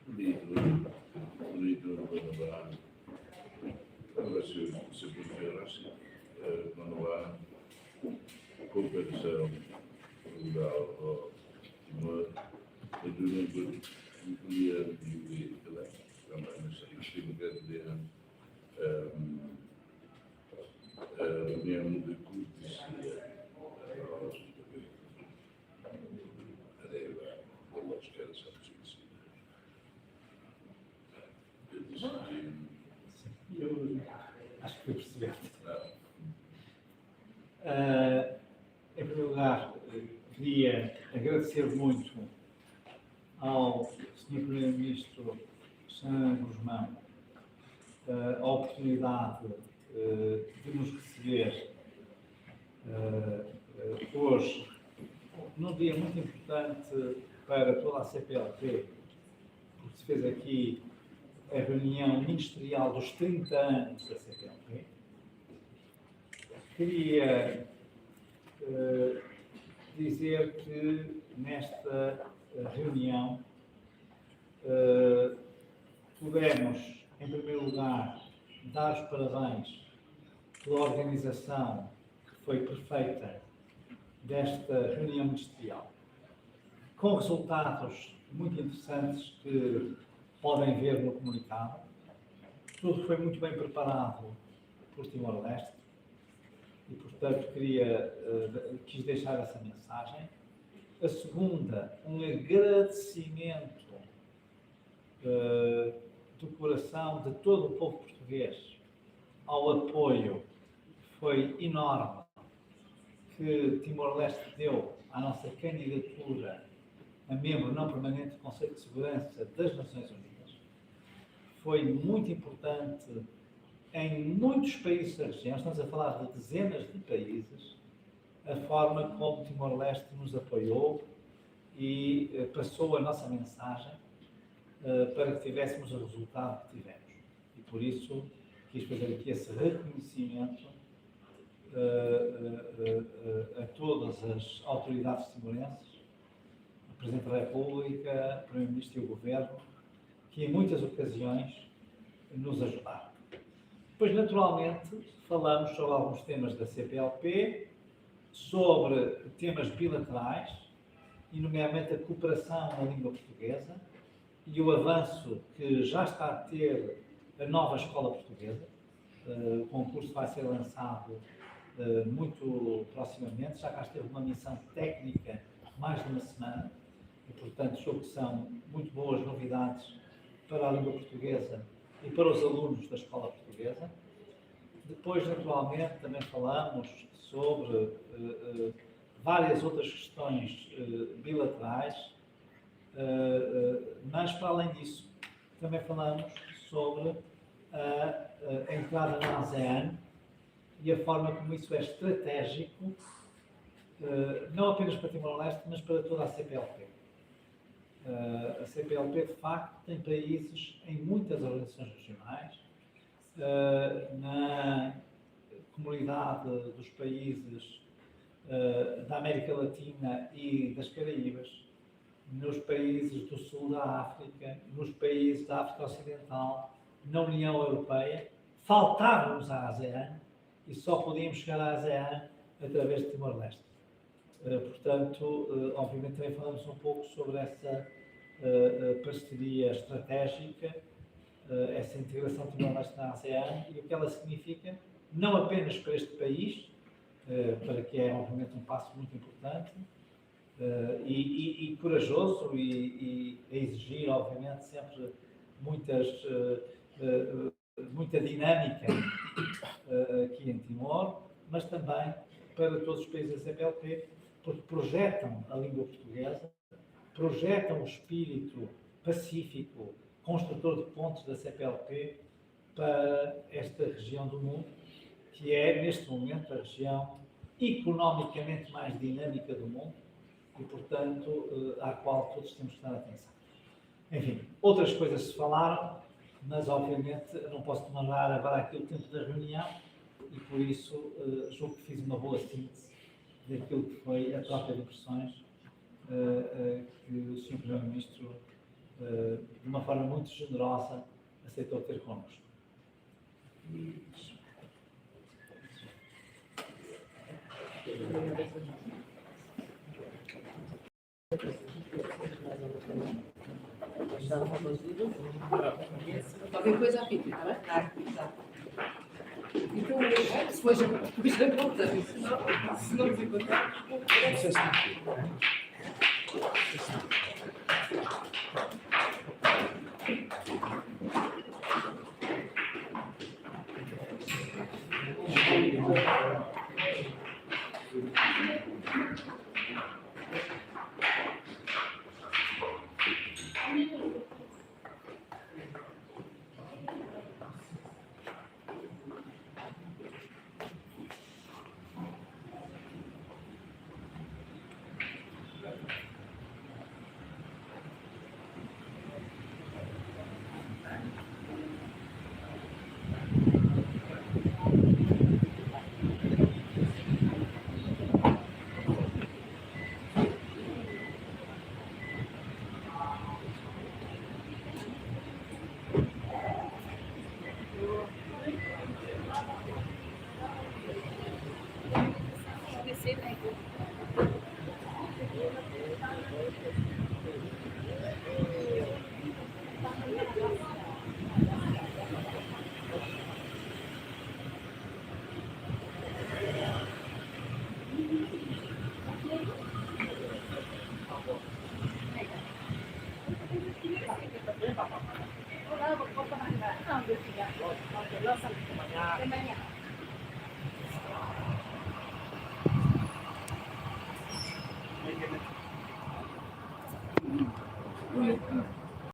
Bonito Manobá, agora se considerasse Manobá, cooperação rural ao Timor, a durante o dia de também não sei, a reunião de cortesia Areva, da esquerda, sabe se Eu acho que fui perceber. Em primeiro lugar, queria agradecer muito ao Sr. Primeiro-Ministro Jean Guzmão a oportunidade de nos receber hoje, num dia muito importante para toda a CPLP, porque se fez aqui a reunião ministerial dos 30 anos da CPLP. Queria dizer que nesta reunião pudemos, em primeiro lugar, dar os parabéns pela organização que foi perfeita desta reunião ministerial, com resultados muito interessantes que podem ver no comunicado. Tudo foi muito bem preparado por Timor-Leste e, portanto, quis deixar essa mensagem. A segunda, um agradecimento do coração de todo o povo português ao apoio que foi enorme que Timor-Leste deu à nossa candidatura a membro não permanente do Conselho de Segurança das Nações Unidas. Foi muito importante em muitos países da região, estamos a falar de dezenas de países, a forma como Timor-Leste nos apoiou e passou a nossa mensagem para que tivéssemos o resultado que tivemos. E por isso quis fazer aqui esse reconhecimento a todas as autoridades timorenses, o Presidente da República, o Primeiro-Ministro e o Governo, que em muitas ocasiões nos ajudaram. Depois, naturalmente, falamos sobre alguns temas da CPLP, sobre temas bilaterais, e nomeadamente a cooperação na língua portuguesa e o avanço que já está a ter a nova escola portuguesa. O concurso vai ser lançado muito proximamente, já cá esteve uma missão técnica mais de uma semana e, portanto, julgo que são muito boas novidades para a língua portuguesa e para os alunos da escola portuguesa. Depois, naturalmente, também falamos sobre várias outras questões bilaterais, mas, para além disso, também falamos sobre a entrada na ASEAN e a forma como isso é estratégico, não apenas para Timor-Leste, mas para toda a CPLP. A CPLP, de facto, tem países em muitas organizações regionais, na comunidade dos países da América Latina e das Caraíbas, nos países do sul da África, nos países da África Ocidental, na União Europeia. Faltávamos à ASEAN e só podíamos chegar à ASEAN através de Timor-Leste. Portanto, obviamente também falamos um pouco sobre essa parceria estratégica, essa integração de Timor-Leste na ASEAN e o que ela significa, não apenas para este país, para que é obviamente um passo muito importante e corajoso e a exigir obviamente sempre muita dinâmica aqui em Timor, mas também para todos os países da CPLP, porque projetam a língua portuguesa, projetam o espírito pacífico, construtor de pontos da CPLP para esta região do mundo, que é, neste momento, a região economicamente mais dinâmica do mundo e, portanto, à qual todos temos que dar atenção. Enfim, outras coisas se falaram, mas, obviamente, não posso demandar agora aqui o tempo da reunião e, por isso, julgo que fiz uma boa síntese daquilo que foi a troca de impressões que o Sr. Primeiro-Ministro de uma forma muito generosa, aceitou ter connosco. Qualquer coisa apita, está bem? Então, se for já voltamos. Se não nos encontrarmos, Não,